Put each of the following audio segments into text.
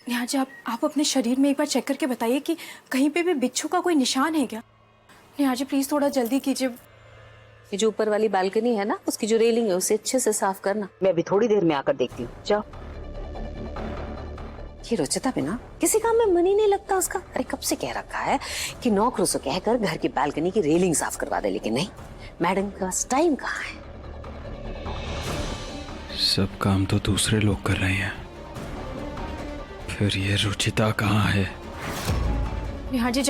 नेहा जी, आप अपने शरीर में एक बार चेक करके बताइए कि कहीं पे भी बिच्छू का कोई निशान है क्या। नेहा जी प्लीज थोड़ा जल्दी कीजिए। ये जो ऊपर वाली बालकनी है ना, उसकी जो रेलिंग है उसे अच्छे से साफ करना। मैं अभी थोड़ी देर में आकर देखती हूँ, जाओ। ये रुचिता भी ना किसी काम में मन ही नहीं लगता उसका। अरे कब से कह रखा है कि नौकरों से कहकर घर की बालकनी की रेलिंग साफ करवा दे, लेकिन नहीं, मैडम के पास टाइम कहाँ है। सब काम तो दूसरे लोग कर रहे हैं, फिर ये रुचिता कहाँ है? नेहा जी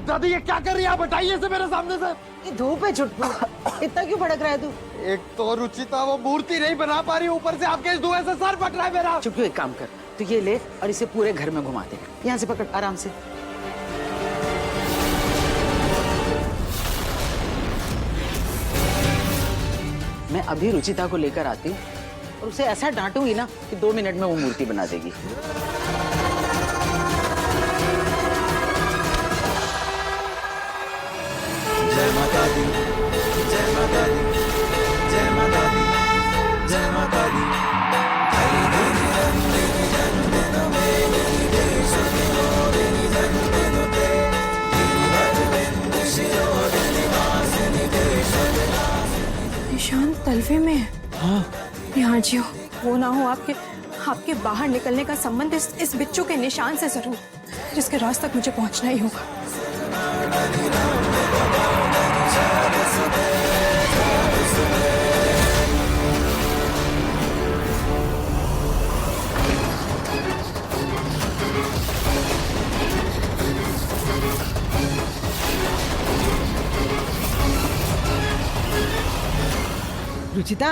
दादी ये क्या कर रही है आप? हटाइए इसे मेरे सामने से। ये धूप है छुटकू, इतना क्यों भड़क रहा है तू? एक तो रुचिता वो मूर्ति नहीं बना पा रही, ऊपर से आपके इस धुएं से सर फट रहा है मेरा। छुटकू एक काम कर, तू ये ले और इसे पूरे घर में घुमा दे। यहाँ से पकड़ आराम से। मैं अभी रुचिता को लेकर आती हूँ और उसे ऐसा डांटूंगी ना कि 2 मिनट में वो मूर्ति बना देगी। जय माता दी, जय माता दी, जय माता दी, जय माता दी। निशान तलवे में है। हाँ नेहा जी, वो ना हो आपके बाहर निकलने का संबंध इस बिच्छू के निशान से जरूर, जिसके रास्ते तक मुझे पहुंचना ही होगा। रुचिता,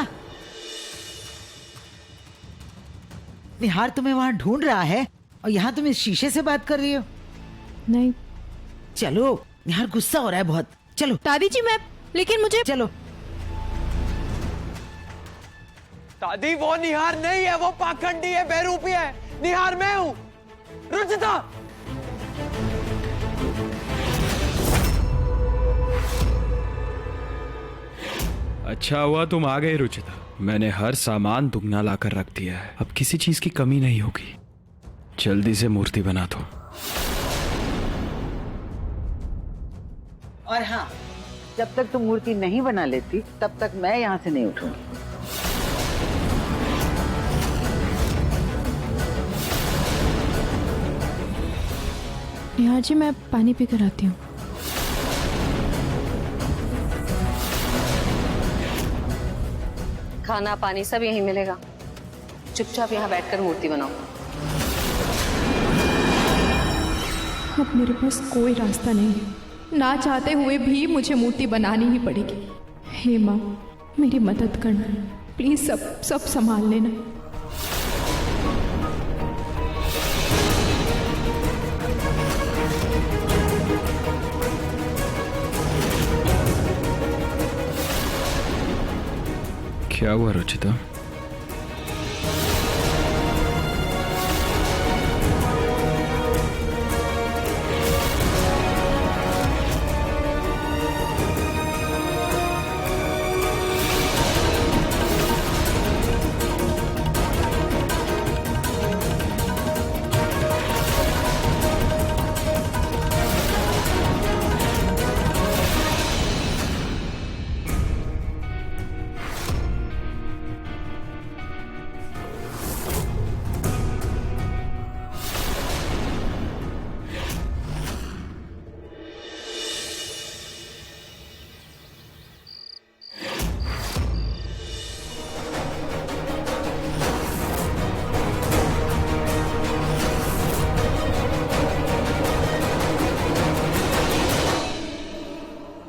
निहार तुम्हें वहां ढूंढ रहा है और यहाँ तुम इस शीशे से बात कर रही हो। नहीं चलो, निहार गुस्सा हो रहा है बहुत। चलो दादी जी, मैं लेकिन मुझे चलो। दादी वो निहार नहीं है, वो पाखंडी है, बेरूपी है। निहार मैं हूँ। रुचिता अच्छा हुआ तुम आ गए रुचिता। मैंने हर सामान दुगना लाकर रख दिया है, अब किसी चीज की कमी नहीं होगी। जल्दी से मूर्ति बना दो। और हाँ, जब तक तुम मूर्ति नहीं बना लेती तब तक मैं यहाँ से नहीं उठूंगी। नेहा जी, मैं पानी पी कर आती हूँ। खाना पानी सब यहीं मिलेगा, चुपचाप यहाँ बैठकर मूर्ति बनाओ। अब मेरे पास कोई रास्ता नहीं है, ना चाहते हुए भी मुझे मूर्ति बनानी ही पड़ेगी। हे माँ, मेरी मदद करना प्लीज, सब संभाल लेना। क्या हुआ रुचिता?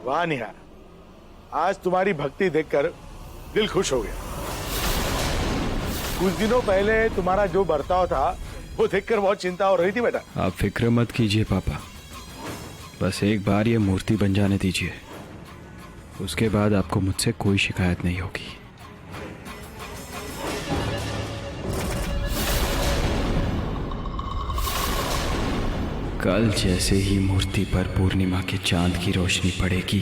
वाह निहार, आज तुम्हारी भक्ति देखकर दिल खुश हो गया। कुछ दिनों पहले तुम्हारा जो बर्ताव था वो देखकर बहुत चिंता हो रही थी बेटा। आप फिक्र मत कीजिए पापा, बस एक बार ये मूर्ति बन जाने दीजिए, उसके बाद आपको मुझसे कोई शिकायत नहीं होगी। कल जैसे ही मूर्ति पर पूर्णिमा के चांद की रोशनी पड़ेगी,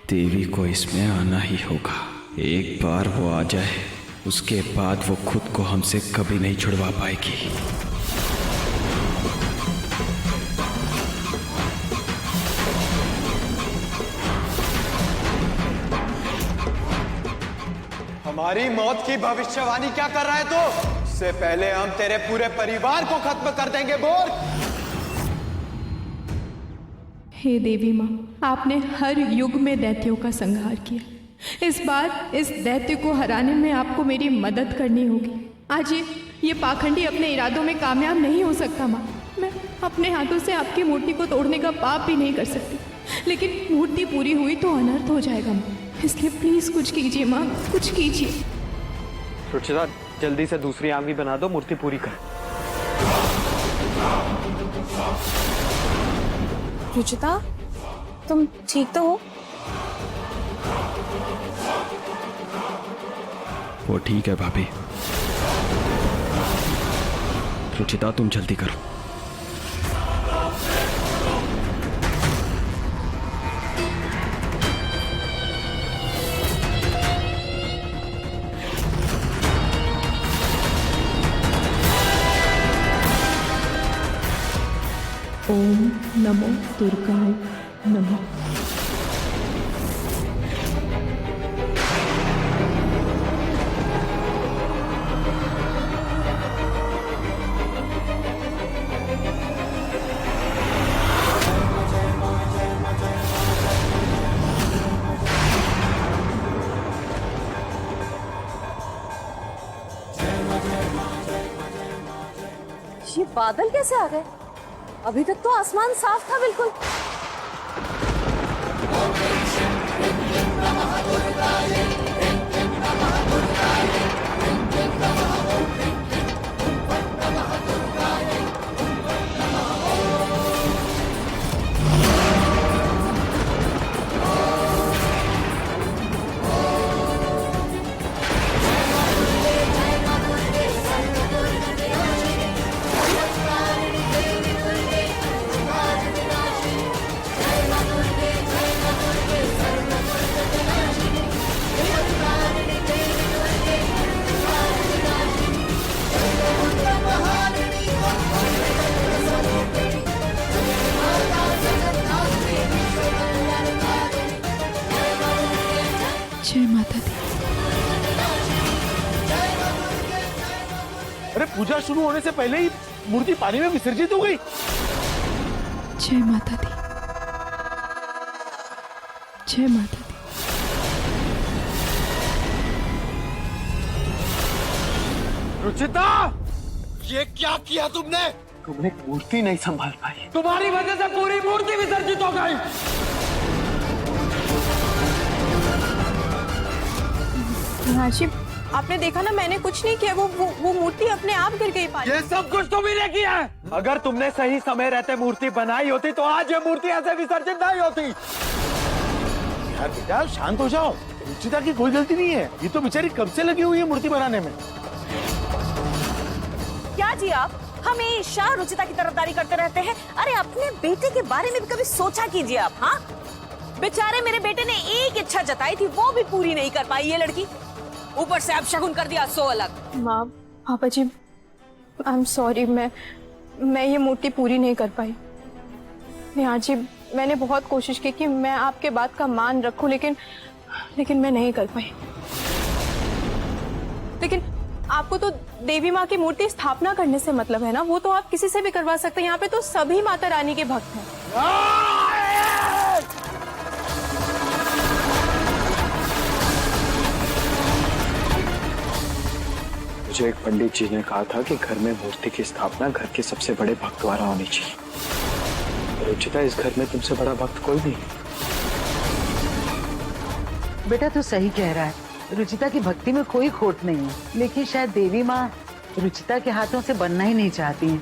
देवी को इसमें आना ही होगा। एक बार वो आ जाए, उसके बाद वो खुद को हमसे कभी नहीं छुड़वा पाएगी। हमारी मौत की भविष्यवाणी क्या कर रहा है तू? इससे पहले हम तेरे पूरे परिवार को खत्म कर देंगे। बोल। हे देवी माँ, आपने हर युग में दैत्यों का संहार किया। इस बार इस दैत्य को हराने में आपको मेरी मदद करनी होगी। आज ये पाखंडी अपने इरादों में कामयाब नहीं हो सकता माँ। मैं अपने हाथों से आपकी मूर्ति को तोड़ने का पाप भी नहीं कर सकती, लेकिन मूर्ति पूरी हुई तो अनर्थ हो जाएगा माँ। इसलिए प्लीज कुछ कीजिए माँ, कुछ कीजिए। रुचिता, जल्दी से दूसरी आंख भी बना दो, मूर्ति पूरी कर। रुचिता, तुम ठीक तो हो? वो ठीक है भाभी। रुचिता, तुम जल्दी करो। ओम नमो दुर्गाय नमः। ये बादल कैसे आ गए? अभी तक तो आसमान साफ था बिल्कुल। जय माता दी। अरे पूजा शुरू होने से पहले ही मूर्ति पानी में विसर्जित हो गई। जय माता दी। जय माता दी। रुचिता, ये क्या किया तुमने? तुमने मूर्ति नहीं संभाल पाई। तुम्हारी वजह से पूरी मूर्ति विसर्जित हो गई। राजीव, आपने देखा ना, मैंने कुछ नहीं किया। वो मूर्ति अपने आप गिर गई पानी। ये सब कुछ तुमने किया है। अगर तुमने सही समय रहते मूर्ति बनाई होती तो आज ये मूर्ति ऐसे विसर्जित नहीं होती। यार बेटा शांत हो जाओ, रुचिता की कोई गलती नहीं है। ये तो बेचारी कब से लगी हुई है मूर्ति बनाने में। क्या जी आप हमेशा रुचिता की तरफदारी करते रहते हैं? अरे अपने बेटे के बारे में भी कभी सोचा कीजिए आप। हाँ, बेचारे मेरे बेटे ने एक इच्छा जताई थी, वो भी पूरी नहीं कर पाई ये लड़की। ऊपर से अब शगुन कर दिया 100 अलग। माँ, पापा जी, आई एम सॉरी। मैं ये मूर्ति पूरी नहीं कर पाई। नेहा जी, मैंने बहुत कोशिश की कि मैं आपके बात का मान रखूं, लेकिन मैं नहीं कर पाई। लेकिन आपको तो देवी माँ की मूर्ति स्थापना करने से मतलब है ना? वो तो आप किसी से भी करवा सकते हैं। यहाँ पे तो सभी माता रानी के भक्त हैं। मुझे एक पंडित जी ने कहा था कि घर में मूर्ति की स्थापना घर के सबसे बड़े भक्त द्वारा होनी चाहिए। रुचिता, इस घर में तुमसे बड़ा भक्त कोई नहीं। बेटा तू सही कह रहा है, रुचिता की भक्ति में कोई खोट नहीं है, लेकिन शायद देवी माँ रुचिता के हाथों से बनना ही नहीं चाहती हैं।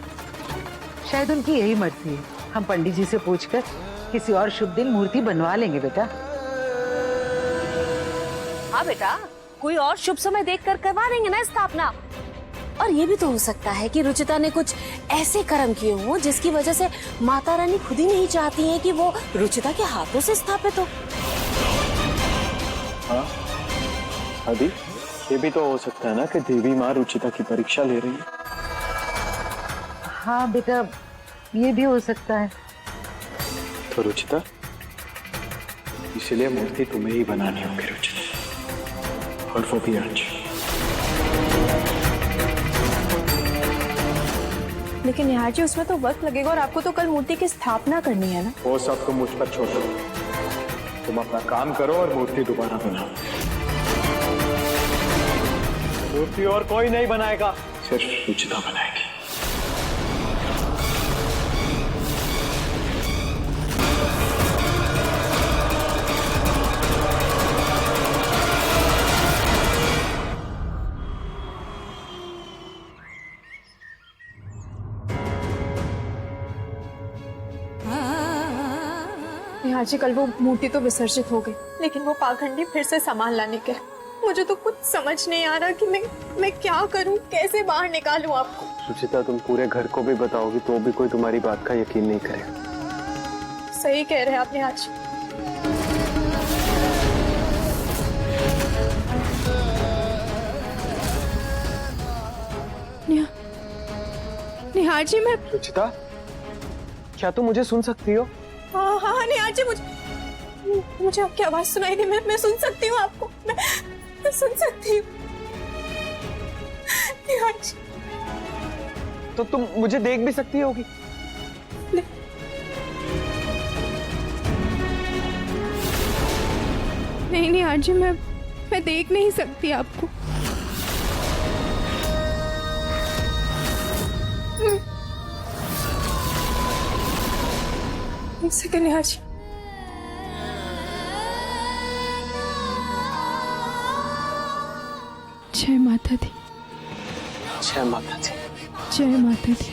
शायद उनकी यही मर्जी है। हम पंडित जी से पूछकर किसी और शुभ दिन मूर्ति बनवा लेंगे बेटा। हाँ बेटा, कोई और शुभ समय देखकर करवा देंगे ना स्थापना। और ये भी तो हो सकता है कि रुचिता ने कुछ ऐसे कर्म किए हों जिसकी वजह से माता रानी खुद ही नहीं चाहती है कि वो रुचिता के हाथों से स्थापित हो। हाँ आदि, ये भी तो हो सकता है ना कि देवी माँ रुचिता की परीक्षा ले रही है। हाँ बेटा, ये भी हो सकता है। तो रुचिता, इसलिए मूर्ति तुम्हें ही बनानी होगी रुचिता, और वो भी आज। लेकिन यहाँ जी उसमें तो वक्त लगेगा और आपको तो कल मूर्ति की स्थापना करनी है ना। वो सब तुम मुझ पर छोड़ दो, तुम अपना काम करो और मूर्ति दोबारा बनाओ। मूर्ति और कोई नहीं बनाएगा, सिर्फ रुचिता बनाएगी। यहाँ जी कल वो मूर्ति तो विसर्जित हो गई, लेकिन वो पाखंडी फिर से सामान लाने के। मुझे तो कुछ समझ नहीं आ रहा कि मैं क्या करूं, कैसे बाहर निकालूं आपको। रुचिता, तुम पूरे घर को भी बताओगी तो भी कोई तुम्हारी बात का यकीन नहीं करेगा। सही कह रहे हैं आपने आज। निहार जी, मैं रुचिता, क्या तुम मुझे सुन सकती हो? हाँ हाँ निहार जी, मुझे आपकी आवाज सुनाई दी। मैं सुन सकती हूँ आपको, मैं सुन सकती हूँ निहार जी। तो तुम मुझे देख भी सकती होगी? नहीं निहार जी, मैं देख नहीं सकती आपको। एक सेकंड निहार जी। जय माता दी। जय माता दी। जय माता दी।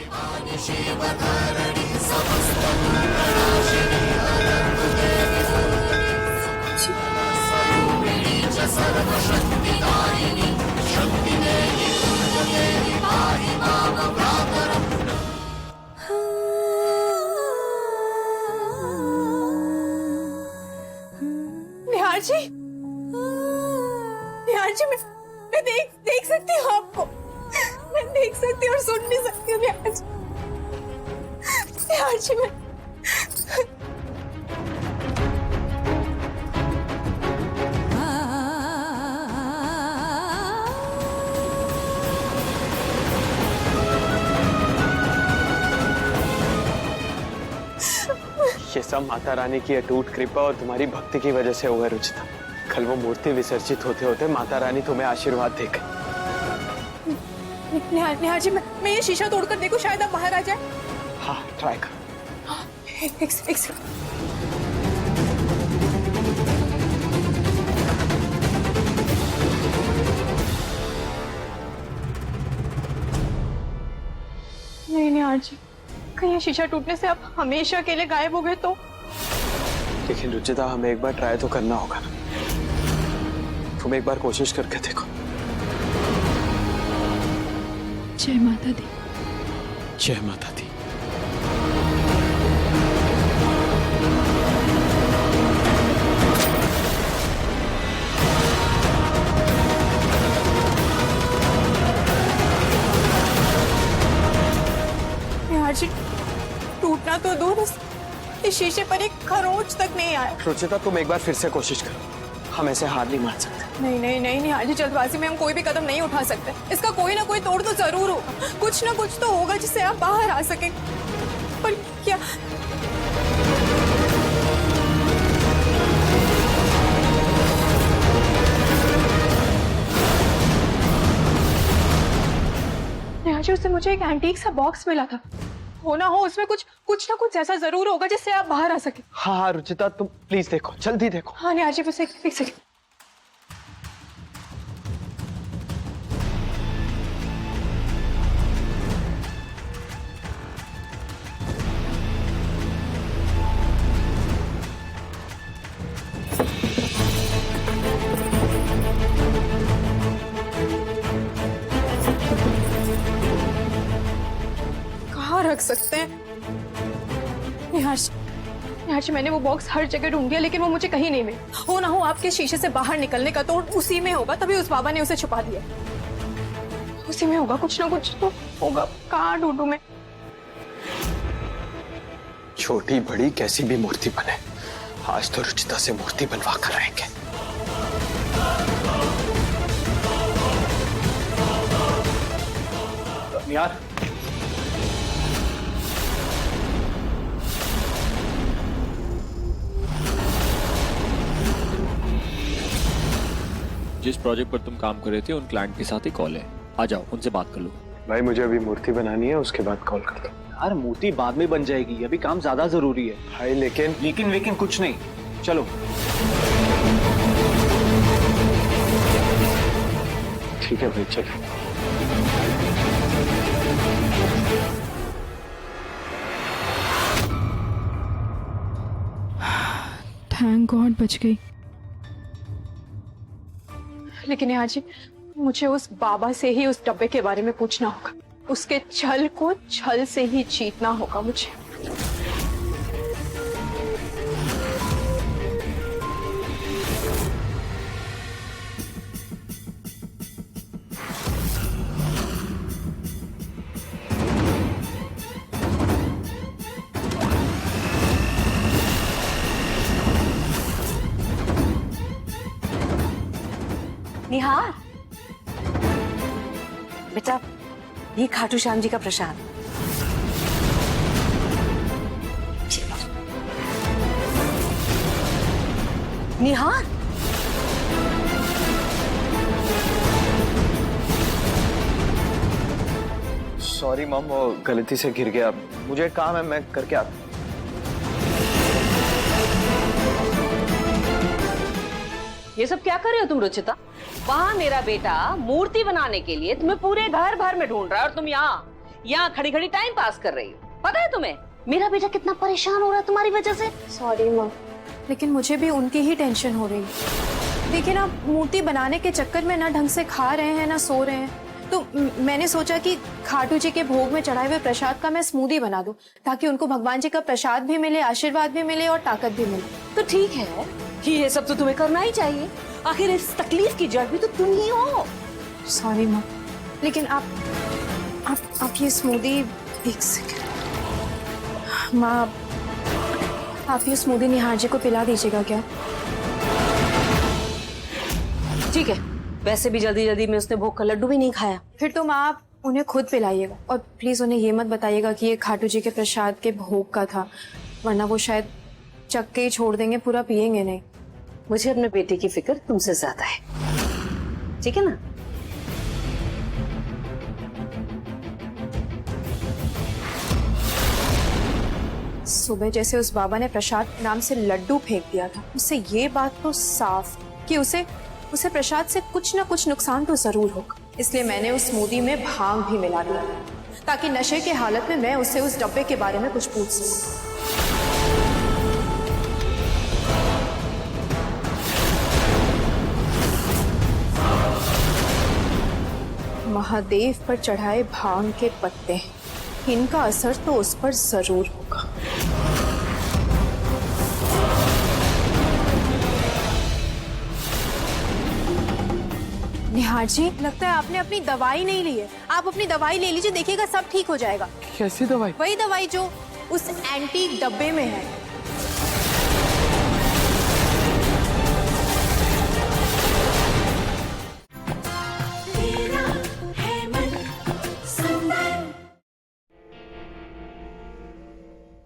निहार जी, निहार जी, मैं देख सकती हूँ आपको। मैं देख सकती हूँ और सुन भी सकती हूँ निहार जी। निहार जी, मैं ये सब माता रानी की अटूट कृपा और तुम्हारी भक्ति की वजह से हुआ है रुचिता। कल वो मूर्ति विसर्जित होते होते माता रानी तुम्हें आशीर्वाद देकर। निहार जी, मैं ये शीशा तोड़कर देखूं, शायद आप बाहर आ जाए। हाँ, ट्राई कर। एक सेकंड। नहीं निहार जी, कहीं ये शीशा टूटने से आप हमेशा के लिए गायब हो गए तो? लेकिन रुचिता, हमें एक बार ट्राई तो करना होगा ना। तुम एक बार कोशिश करके देखो। जय माता दी। जय माता दी। निहार जी, टूटना तो दूर, इस शीशे पर एक खरोंच तक नहीं आया। रुचिता, तुम एक बार फिर से कोशिश करो। हम ऐसे हार नहीं मान सकते। नहीं निहार जी, जल्दबाजी में हम कोई भी कदम नहीं उठा सकते। इसका कोई ना कोई तोड़ तो जरूर होगा। कुछ ना कुछ तो होगा जिससे आप बाहर आ सके। पर क्या? निहार जी, उससे मुझे एक एंटीक सा बॉक्स मिला था। हो ना हो उसमें कुछ ना कुछ ऐसा जरूर होगा जिससे आप बाहर आ सके। हाँ रुचिता, तुम प्लीज देखो, जल्दी देखो। हाँ निहार जी, बस एक सेकंड। रख सकते हैं। निहार जी, मैंने वो बॉक्स हर जगह ढूंढ लिया लेकिन वो मुझे कहीं नहीं मिला। हो ना हो आपके शीशे से बाहर निकलने का तो उसी में होगा, तभी उस बाबा ने उसे छुपा दिया। उसी में होगा, कुछ ना कुछ तो होगा। कहाँ ढूंढूं मैं? छोटी बड़ी कैसी भी मूर्ति बने, आज तो रुचिता से मूर्ति बनवा कर रहेंगे। यार जिस प्रोजेक्ट पर तुम काम कर रहे थे उन क्लाइंट के साथ ही कॉल है, आ जाओ उनसे बात कर लो। भाई मुझे अभी मूर्ति बनानी है, उसके बाद कॉल कर दो। यार मूर्ति बाद में बन जाएगी, अभी काम ज्यादा जरूरी है। भाई लेकिन कुछ नहीं, चलो। ठीक है भाई चलो। थैंक गॉड बच गई। लेकिन निहार जी, मुझे उस बाबा से ही उस डब्बे के बारे में पूछना होगा। उसके छल को छल से ही जीतना होगा मुझे। निहार बेटा, ये खाटू श्याम जी का प्रसाद। निहार, सॉरी मॉम, वो गलती से गिर गया। मुझे काम है, मैं करके आता हूँ। ये सब क्या कर रहे हो तुम रुचिता? वहाँ मेरा बेटा मूर्ति बनाने के लिए तुम्हें पूरे घर भर में ढूंढ रहा है और तुम यहाँ खड़ी खड़ी टाइम पास कर रही हो। पता है तुम्हें मेरा बेटा कितना परेशान हो रहा है तुम्हारी वजह से? सॉरी माँ, लेकिन मुझे भी उनकी ही टेंशन हो रही है। देखिए ना, मूर्ति बनाने के चक्कर में ना ढंग से खा रहे हैं ना सो रहे हैं, तो मैंने सोचा कि खाटू जी के भोग में चढ़ाए हुए प्रसाद का मैं स्मूदी बना दूं, ताकि उनको भगवान जी का प्रसाद भी मिले, आशीर्वाद भी मिले और ताकत भी मिले। तो ठीक है कि ये सब तो तुम्हें करना ही चाहिए, आखिर इस तकलीफ की जड़ भी तो तुम ही हो। सॉरी माँ, लेकिन आप ये स्मूदी एक सेकंड। माँ, आप ये स्मूदी निहार जी को पिला दीजिएगा क्या? ठीक है, वैसे भी जल्दी जल्दी में उसने भोग का लड्डू भी नहीं खाया। फिर तुम आप उन्हें खुद पिलाइएगा और प्लीज उन्हें ये मत बताइएगा कि ये खाटू जी के प्रसाद के भोग का था, वरना वो शायद चख के ही छोड़ देंगे, पूरा पिएंगे नहीं। मुझे अपने बेटे की फिक्र तुमसे ज्यादा है, ठीक है ना? सुबह जैसे उस बाबा ने प्रसाद नाम से लड्डू फेंक दिया था, उससे ये बात तो साफ कि उसे प्रसाद से कुछ ना कुछ नुकसान तो जरूर होगा। इसलिए मैंने उस स्मूदी में भांग भी मिला दिया, ताकि नशे के हालत में मैं उससे उस डब्बे के बारे में कुछ पूछ सकूं। महादेव पर चढ़ाए भांग के पत्ते, इनका असर तो उस पर जरूर होगा। निहार जी, लगता है आपने अपनी दवाई नहीं ली है। आप अपनी दवाई ले लीजिए, देखिएगा सब ठीक हो जाएगा। कैसी दवाई? वही दवाई जो उस एंटीक डब्बे में है।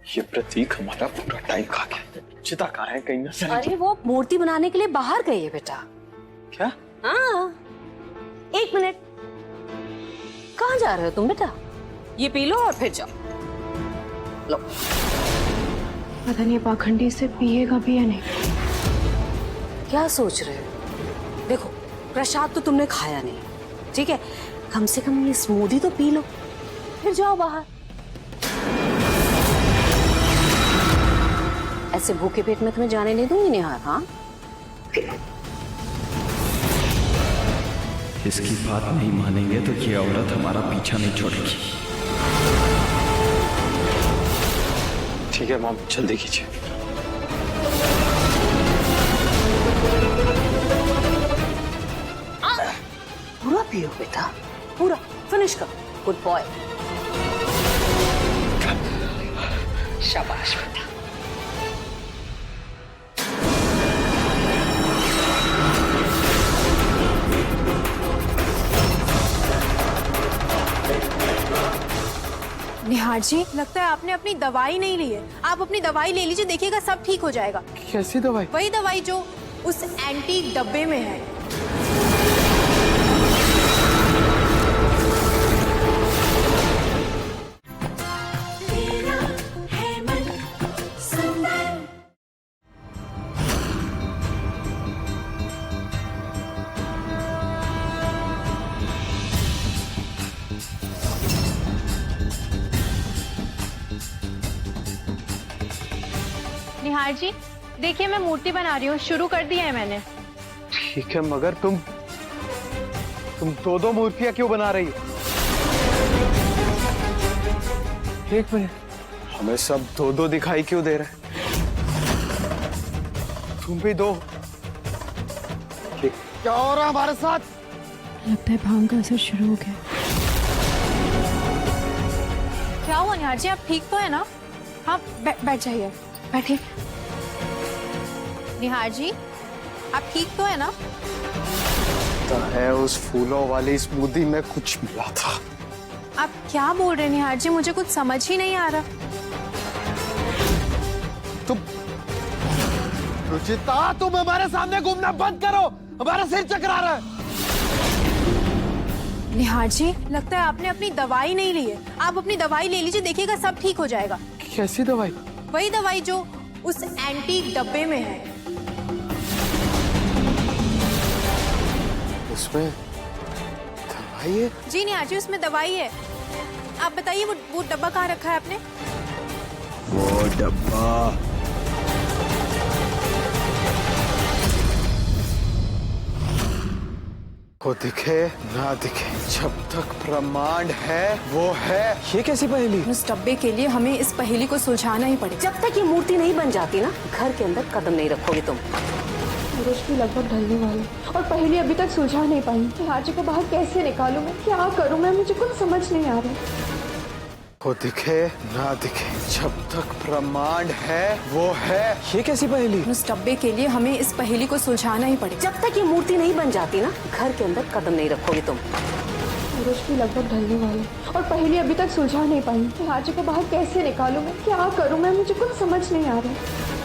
ये प्रतीक हमारा पूरा टाइम खा गया। चिता कहाँ है? कहीं ना से। अरे वो मूर्ति बनाने के लिए बाहर गई है बेटा। क्या? हाँ, एक मिनट, कहाँ जा रहे हो तुम बेटा? ये पी लो और फिर जाओ। लो। पता नहीं पाखंडी से पिएगा भी या नहीं। क्या सोच रहे हो? देखो, प्रसाद तो तुमने खाया नहीं, ठीक है? कम से कम ये स्मूदी तो पी लो, फिर जाओ बाहर। ऐसे भूखे पेट में तुम्हें जाने नहीं दूंगी निहार। हाँ, इसकी बात नहीं मानेंगे तो ये औरत हमारा पीछा नहीं छोड़ेगी। ठीक है मॉम, जल्दी कीजिए। पूरा पियो बेटा, पूरा फिनिश करो। गुड बॉय, शाबाश बेटा। निहार जी, लगता है आपने अपनी दवाई नहीं ली है। आप अपनी दवाई ले लीजिए, देखिएगा सब ठीक हो जाएगा। कैसी दवाई? वही दवाई जो उस एंटीक डब्बे में है। निहार जी, देखिए मैं मूर्ति बना रही हूँ, शुरू कर दिया है मैंने। ठीक है, मगर तुम दो मूर्तियां क्यों बना रही हो? एक मिनट, हमें सब दो दिखाई क्यों दे रहे हैं? तुम भी दो। क्या हो रहा है हमारे साथ? लगता है भांग का असर शुरू हो गया। क्या हुआ निहार जी, आप ठीक तो है ना? हाँ, बैठ जाइए, बैठिए। निहार जी, आप ठीक तो है ना? है उस फूलों वाली स्मूदी में कुछ मिला था। आप क्या बोल रहे हैं निहार जी, मुझे कुछ समझ ही नहीं आ रहा। तुम रुचिता, तुम हमारे सामने घूमना बंद करो, हमारा सिर चकरा रहा है। निहार जी, लगता है आपने अपनी दवाई नहीं ली है। आप अपनी दवाई ले लीजिए, देखिएगा सब ठीक हो जाएगा। कैसी दवाई? वही दवाई जो उस एंटीक डब्बे में है। उसमें दवाई है? जी निहार जी, उसमें दवाई है। आप बताइए वो डब्बा कहाँ रखा है आपने? वो डब्बा को दिखे ना दिखे, जब तक ब्रह्मांड है वो है। ये कैसी पहेली? उस डब्बे के लिए हमें इस पहेली को सुलझाना ही पड़ेगा। जब तक ये मूर्ति नहीं बन जाती ना, घर के अंदर कदम नहीं रखोगे तुम। सूरज भी लगभग ढलने वाले और पहेली अभी तक सुलझा नहीं पाई। निहार जी को बाहर कैसे निकालूं मैं, क्या करूं मैं, मुझे कुछ समझ नहीं आ रहा। को दिखे ना दिखे, जब तक ब्रह्मांड है वो है। ये कैसी पहेली? उस डब्बे के लिए हमें इस पहेली को सुलझाना ही पड़ेगा। जब तक ये मूर्ति नहीं बन जाती ना, घर के अंदर कदम नहीं रखोगे तुम। सूरज भी लगभग ढलने वाले और पहेली अभी तक सुलझा नहीं पाई। निहार जी को बाहर कैसे निकालूं मैं, क्या करूं मैं, मुझे कुछ समझ नहीं आ रहा।